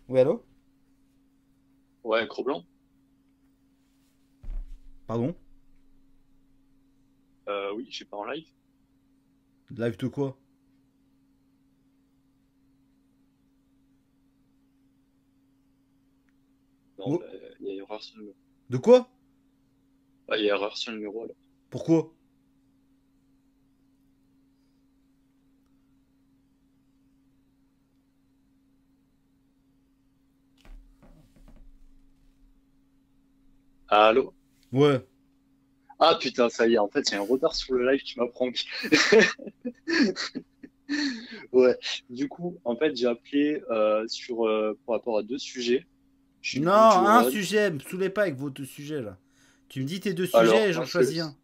Oui, allô? Ouais, gros blanc. Pardon? Oui, je suis pas en live. Live de quoi? Non, Oh, bah, il y a erreur sur le numéro. de quoi? Ah, il y a erreur sur le numéro alors. Pourquoi? Allô? Ouais. Ah putain, ça y est, en fait, il y a un retard sur le live, tu m'apprends. Ouais, du coup, en fait, j'ai appelé par rapport à deux sujets. Je suis Non, Bout du un Rhône. sujet, me saoulez pas avec vos deux sujets là. Tu me dis tes deux sujets Alors, et j'en choisis un.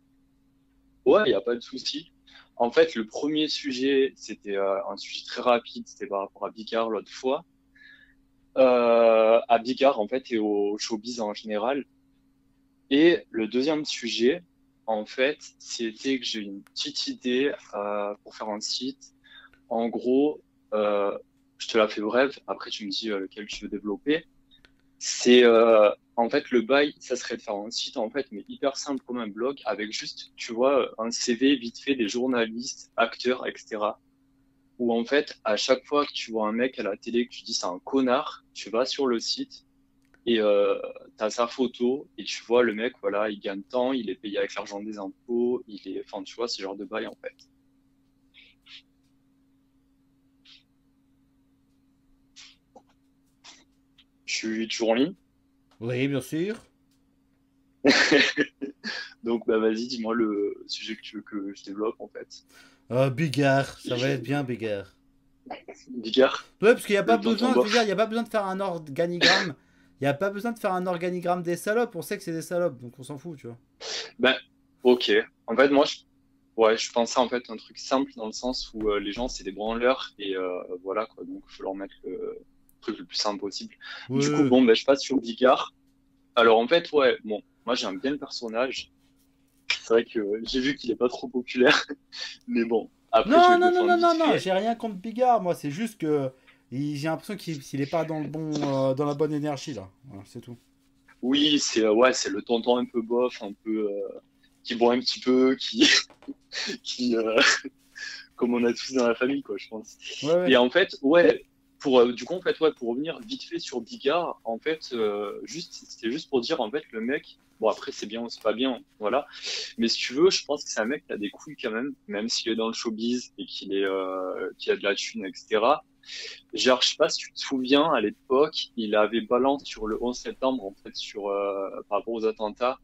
ouais, il n'y a pas de souci. En fait, le premier sujet, c'était un sujet très rapide, c'était par rapport à Bigard l'autre fois. À Bigard, en fait, et au showbiz en général. Et le deuxième sujet, en fait, c'était que j'ai eu une petite idée pour faire un site. En gros, je te la fais brève, après tu me dis lequel tu veux développer. C'est en fait le bail, ça serait de faire un site en fait, mais hyper simple comme un blog, avec juste, tu vois, un CV vite fait des journalistes, acteurs, etc. Où en fait, à chaque fois que tu vois un mec à la télé que tu dis c'est un connard, tu vas sur le site et t'as sa photo et tu vois le mec, voilà, il gagne tant, il est payé avec l'argent des impôts, il est, enfin, tu vois, ce genre de bail en fait. Je suis toujours en ligne. Oui, bien sûr. Donc, bah, vas-y, dis-moi le sujet que tu veux que je développe en fait. Bigard, ça va Je- être bien, Bigard. Bigard, Ouais, parce qu'il n'y a pas le tonton besoin, je veux dire, il bof. n'y a pas besoin de faire un organigramme. Il n'y a pas besoin de faire un organigramme des salopes, on sait que c'est des salopes, donc on s'en fout, tu vois. Ben, ok. En fait, moi, ouais, je pensais en fait un truc simple dans le sens où les gens, c'est des branleurs et voilà quoi. Donc, il faut leur mettre le truc le plus simple possible. Du coup, Ouais. bon, ben, je passe sur Bigard. Alors, en fait, ouais, bon, moi, j'aime bien le personnage. C'est vrai que j'ai vu qu'il est pas trop populaire, mais bon, après, je Non, vais le non, non, défendre non, vite non, non, fait. j'ai rien contre Bigard, moi, c'est juste que j'ai l'impression qu'il est pas dans le bon, dans la bonne énergie, là. Voilà, c'est tout. Oui, c'est ouais, c'est le tonton un peu bof, un peu qui boit un petit peu, qui qui comme on a tous dans la famille quoi, je pense. Ouais, ouais. Et en fait, ouais, pour du coup en fait ouais, pour revenir vite fait sur Bigard, en fait juste c'était juste pour dire en fait le mec, bon après c'est bien ou c'est pas bien, voilà. Mais si tu veux, je pense que c'est un mec qui a des couilles quand même, même s'il est dans le showbiz et qu'il a de la thune, etc. Genre, je sais pas si tu te souviens, à l'époque, il avait balance sur le 11 septembre, en fait, par rapport aux attentats.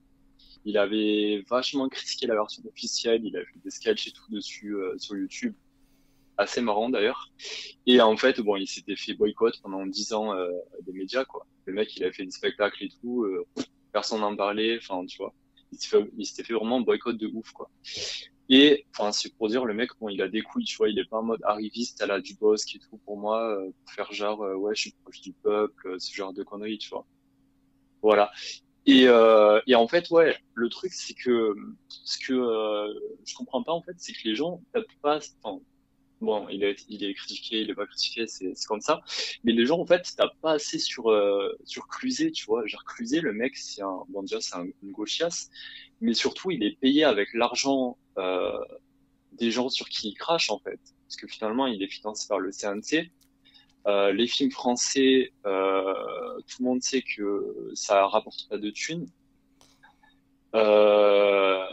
Il avait vachement critiqué la version officielle, il a fait des sketchs et tout dessus sur YouTube, assez marrant d'ailleurs. Et en fait, bon, il s'était fait boycott pendant 10 ans des médias, quoi. Le mec, il a fait des spectacles et tout, personne n'en parlait, enfin, tu vois. Il s'était fait vraiment boycott de ouf, quoi. Et, enfin, c'est pour dire, le mec, bon, il a des couilles, tu vois, il est pas en mode arriviste à la Dubosc et tout, pour moi, pour faire genre, ouais, je suis proche du peuple, ce genre de conneries, tu vois. Voilà. Et en fait, ouais, le truc, c'est que ce que je comprends pas, en fait, c'est que les gens tapent pas, enfin, bon, il est critiqué, il est pas critiqué, c'est comme ça. Mais les gens, en fait, tapent pas assez sur Cluzet, tu vois. Genre, Cluzet, le mec, c'est un, bon, déjà, c'est une gauchiasse, mais surtout, il est payé avec l'argent, des gens sur qui il crache, en fait. Parce que finalement, il est financé par le CNC. Les films français, tout le monde sait que ça rapporte pas de thunes. Euh,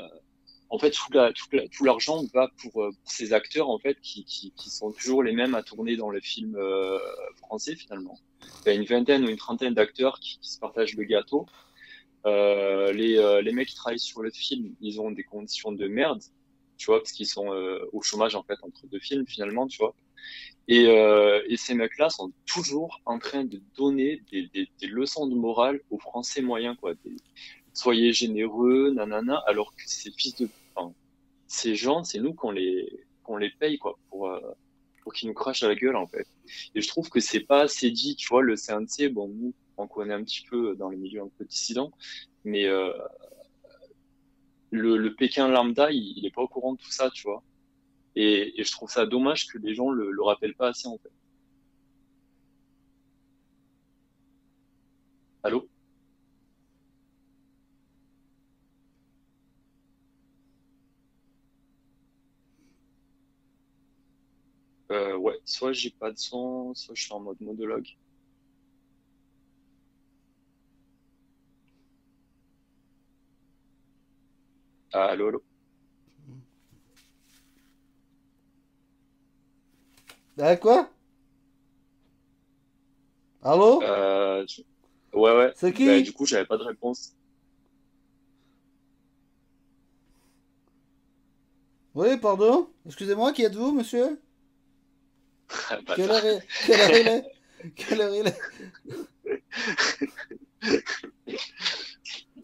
En fait, tout l'argent va pour ces acteurs en fait qui sont toujours les mêmes à tourner dans les films français finalement. Il y a une vingtaine ou une trentaine d'acteurs qui se partagent le gâteau. Les mecs qui travaillent sur le film, ils ont des conditions de merde, tu vois, parce qu'ils sont au chômage en fait entre deux films finalement, tu vois. Et ces mecs-là sont toujours en train de donner des leçons de morale aux Français moyens, quoi. Soyez généreux, nanana, alors que ces fils de, enfin, ces gens, c'est nous qu'on les paye, quoi, pour qu'ils nous crachent à la gueule, en fait. Et je trouve que c'est pas assez dit, tu vois, le CNC, bon, nous, on connaît un petit peu dans les milieux un peu dissidents, mais le Pékin lambda, il est pas au courant de tout ça, tu vois. Et je trouve ça dommage que les gens le rappellent pas assez, en fait. Allô? Ouais, soit j'ai pas de son, soit je suis en mode monologue. Ah, allô, allô? Ah, quoi? Allô? Euh, je- Ouais, ouais. C'est Bah, du qui? coup, j'avais pas de réponse. Oui, pardon? Excusez-moi, qui êtes-vous, monsieur? Quelle heure Bâtard. est... Quelle heure il est? Quelle heure il est?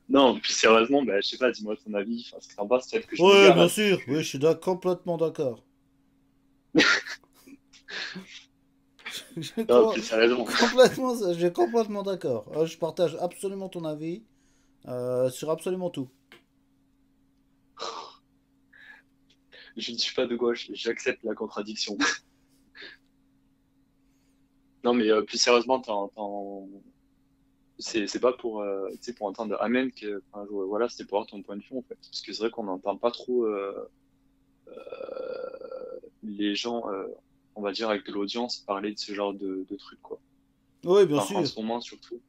Non, plus sérieusement, bah, je sais pas, dis-moi ton avis. Enfin, ce que t'en penses, peut-être que je Oui, m'égare bien là. sûr. Oui, je suis complètement d'accord. Je Non, plus sérieusement. complètement, je suis complètement d'accord. Je partage absolument ton avis sur absolument tout. Je ne suis pas de gauche, j'accepte la contradiction. Non, mais plus sérieusement, c'est pas pour, tu sais, pour entendre Amen que, enfin, voilà, c'était pour avoir ton point de vue en fait. Parce que c'est vrai qu'on n'entend pas trop les gens, on va dire, avec de l'audience parler de ce genre de trucs, quoi. Oui, bien Enfin, en sûr. ce moment surtout.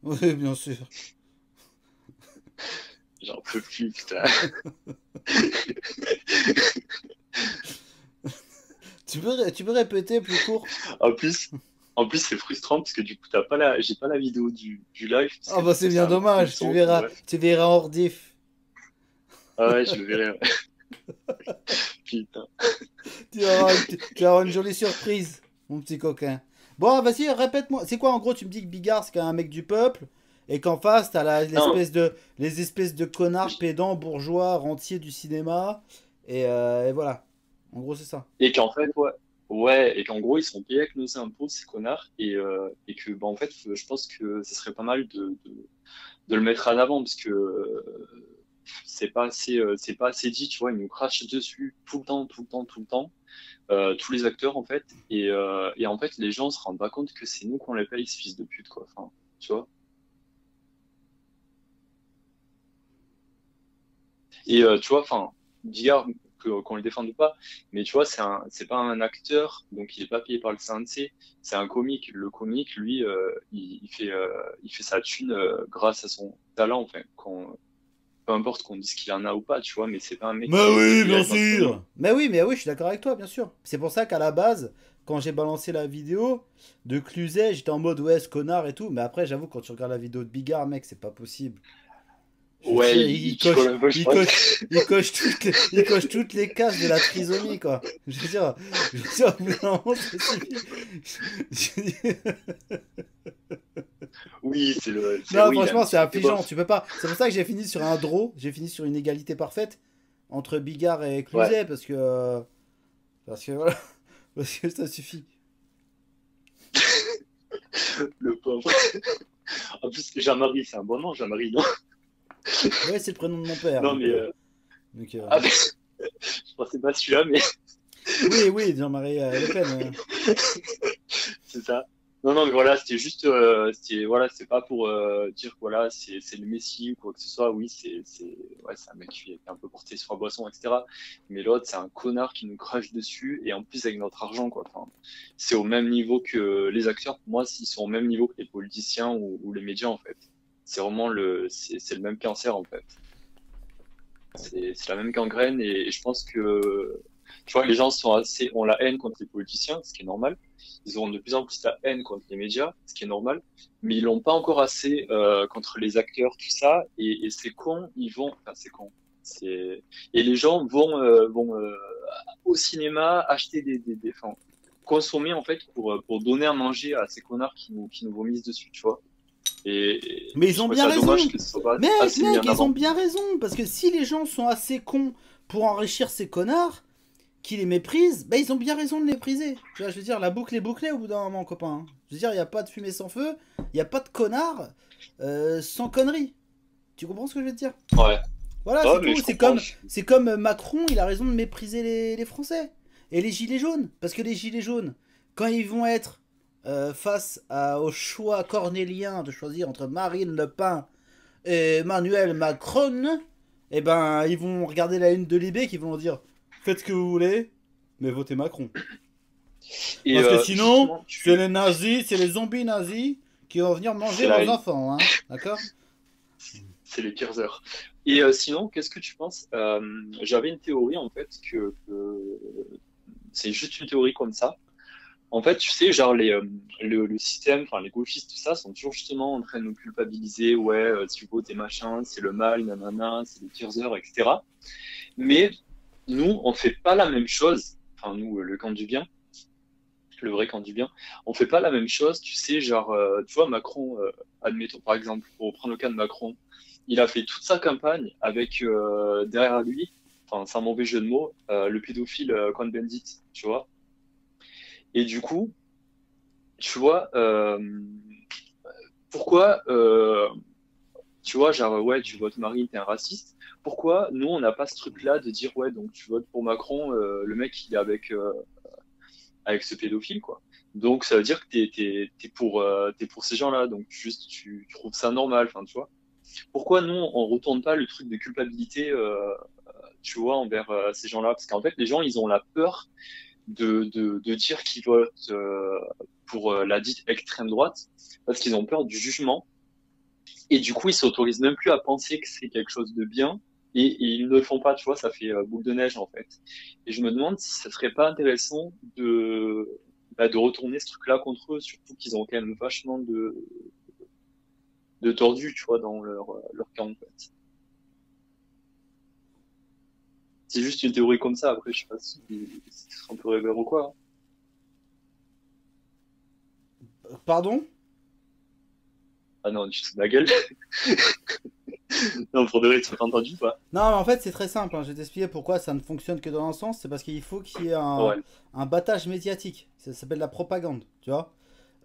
Oui, bien sûr. J'en peux plus, putain. Tu peux répéter plus court? En plus, en plus, c'est frustrant parce que du coup, j'ai pas la vidéo du live parce Ah que du bah coup, c'est c'est bien un que le dommage. son. Enfin, bref. Tu verras hors diff. Ah ouais, je le verrai. Ouais. Putain. Tu vas avoir une jolie surprise, mon petit coquin. Bon, vas-y, répète-moi. C'est quoi en gros? Tu me dis que Bigard c'est un mec du peuple et qu'en face t'as Non, les espèces de connards pédants bourgeois rentiers du cinéma et voilà. En gros c'est ça. et qu'en fait, ouais, ouais, et qu'en gros, ils sont payés avec nos impôts, ces connards, et que, bah, en fait, je pense que ce serait pas mal de le mettre en avant parce que c'est pas assez dit, tu vois, ils nous crachent dessus tout le temps, tout le temps, tout le temps, tous les acteurs, en fait, et en fait, les gens se rendent pas compte que c'est nous qu'on les paye, ces fils de pute, quoi, enfin, tu vois. Et tu vois, enfin, Bigard, qu'on le défende ou pas, mais tu vois, c'est pas un acteur, donc il est pas payé par le CNC, c'est un comique. Le comique, lui, il fait sa thune grâce à son talent, enfin, peu importe qu'on dise qu'il en a ou pas, tu vois, mais c'est pas un mec Mais qui est oui, payé bien avec notre pognon. sûr. Mais oui, je suis d'accord avec toi, bien sûr. C'est pour ça qu'à la base, quand j'ai balancé la vidéo de Cluzet, j'étais en mode ouais, ce connard et tout. Mais après, j'avoue, quand tu regardes la vidéo de Bigard, mec, c'est pas possible. Je veux Ouais, dire, il picole un peu, je pense. il coche toutes les cases de la trisomie, quoi. Je veux dire, au bout d'un moment, ça suffit. Oui, Non, oui, il a un franchement, c'est petit côté affligeant. bof. Tu peux pas. C'est pour ça que j'ai fini sur un draw. J'ai fini sur une égalité parfaite entre Bigard et Ouais, Cluzet parce que voilà, parce que ça suffit. le pauvre. En plus, Jean-Marie, c'est un bon nom, Jean-Marie, non? Ouais, c'est le prénom de mon père, Non, donc. mais, ah, mais, je pensais pas celui-là, mais Oui, Jean-Marie Le Pen. c'est ça. Non, non, mais voilà, c'était juste, voilà, c'est pas pour dire que voilà, c'est le Messi ou quoi que ce soit. Oui, ouais, c'est un mec qui est un peu porté sur la boisson, etc. Mais l'autre, c'est un connard qui nous crache dessus et en plus avec notre argent, quoi. Enfin, c'est au même niveau que les acteurs. Pour moi, ils sont au même niveau que les politiciens ou les médias, en fait. C'est vraiment c'est le même cancer, en fait. C'est la même gangrène et je pense que, tu vois, les gens ont la haine contre les politiciens, ce qui est normal. Ils auront de plus en plus la haine contre les médias, ce qui est normal. Mais ils l'ont pas encore assez contre les acteurs, tout ça. Et c'est con, enfin c'est con. Et les gens vont au cinéma acheter enfin, consommer en fait pour donner à manger à ces connards qui nous vomissent dessus, tu vois. Mais Et ils je ont trouve bien ça dommage raison. que ce soit pas Mec, assez mis en ils ont avant. bien raison. Parce que si les gens sont assez cons pour enrichir ces connards qui les méprisent, bah ils ont bien raison de les mépriser. Tu vois, je veux dire, la boucle est bouclée au bout d'un moment, copain. Hein. Je veux dire, il n'y a pas de fumée sans feu, il n'y a pas de connards sans conneries. Tu comprends ce que je veux te dire? Ouais. Voilà, Ouais, c'est mais tout. je comprends. C'est comme Macron, il a raison de mépriser les Français. Et les gilets jaunes. Parce que les gilets jaunes, quand ils vont être au choix cornélien de choisir entre Marine Le Pen et Emmanuel Macron, eh ben, ils vont regarder la une de Libé qui vont dire faites ce que vous voulez, mais votez Macron. Et Parce que sinon, justement, c'est les nazis, c'est les zombies nazis qui vont venir manger c'est la vos enfants, hein. D'accord? c'est les pires heures. Et sinon, qu'est-ce que tu penses? J'avais une théorie en fait que c'est juste une théorie comme ça. En fait, tu sais, genre le système, enfin les gauchistes, tout ça, sont toujours justement en train de nous culpabiliser. Ouais, si vous votez machin, c'est le mal, nanana, c'est les pires heures, etc. Mais nous, on fait pas la même chose. Enfin, nous, le camp du bien, le vrai camp du bien, on fait pas la même chose. Tu sais, genre, tu vois, Macron, admettons par exemple, pour prendre le cas de Macron, il a fait toute sa campagne avec derrière lui, enfin, c'est un mauvais jeu de mots, le pédophile Cohn-Bendit, tu vois. Et du coup, tu vois, pourquoi, tu vois, genre, ouais, tu votes Marine, t'es un raciste. Pourquoi nous, on n'a pas ce truc-là de dire, ouais, donc tu votes pour Macron, le mec, il est avec ce pédophile, quoi. Donc, ça veut dire que t'es pour ces gens-là. Donc, juste, tu trouves ça normal, enfin, tu vois. Pourquoi nous, on retourne pas le truc de culpabilité, tu vois, envers ces gens-là? Parce qu'en fait, les gens, ils ont la peur de dire qu'ils votent pour la dite extrême droite parce qu'ils ont peur du jugement et du coup ils s'autorisent même plus à penser que c'est quelque chose de bien et ils ne le font pas, tu vois, ça fait boule de neige en fait. Et je me demande si ça serait pas intéressant de retourner ce truc-là contre eux, surtout qu'ils ont quand même vachement de tordus, tu vois, dans leur camp en fait. C'est juste une théorie comme ça, après je sais pas si c'est un peu rêveur ou quoi, hein. Pardon? Ah non, tu te fous de ma gueule. Non, pour de vrai, tu m'as entendu ou pas? Non, mais en fait, c'est très simple, hein. Je vais t'expliquer pourquoi ça ne fonctionne que dans un sens. C'est parce qu'il faut qu'il y ait Ouais. un battage médiatique. Ça s'appelle la propagande, tu vois.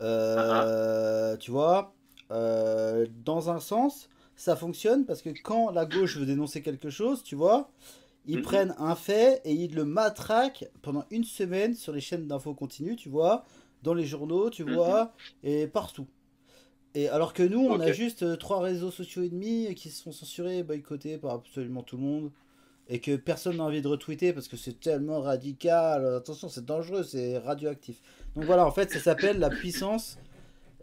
Ah, Tu vois, dans un sens, ça fonctionne parce que quand la gauche veut dénoncer quelque chose, tu vois, ils mhm, prennent un fait et ils le matraquent pendant une semaine sur les chaînes d'infos continues, tu vois, dans les journaux, tu mhm. vois, et partout. Et alors que nous, on Ok. a juste trois réseaux sociaux et demi qui se font censurer et boycottés par absolument tout le monde. Et que personne n'a envie de retweeter parce que c'est tellement radical. Attention, c'est dangereux, c'est radioactif. Donc voilà, en fait, ça s'appelle la puissance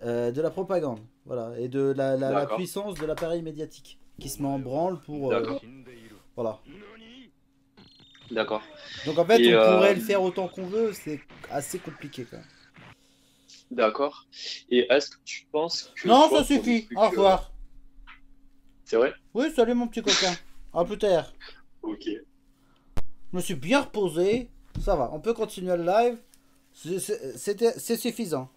de la propagande. Voilà. Et de la D'accord. puissance de l'appareil médiatique qui se met en branle pour. D'accord. Voilà. D'accord. Donc en fait, Et on pourrait le faire autant qu'on veut, c'est assez compliqué quand même. d'accord. Et est-ce que tu penses que, tu Non, ça vois, pour des suffit. Au trucs, revoir. c'est vrai? Oui, salut mon petit coquin. À plus tard. Ok. Je me suis bien reposé. Ça va, on peut continuer le live. C'est suffisant.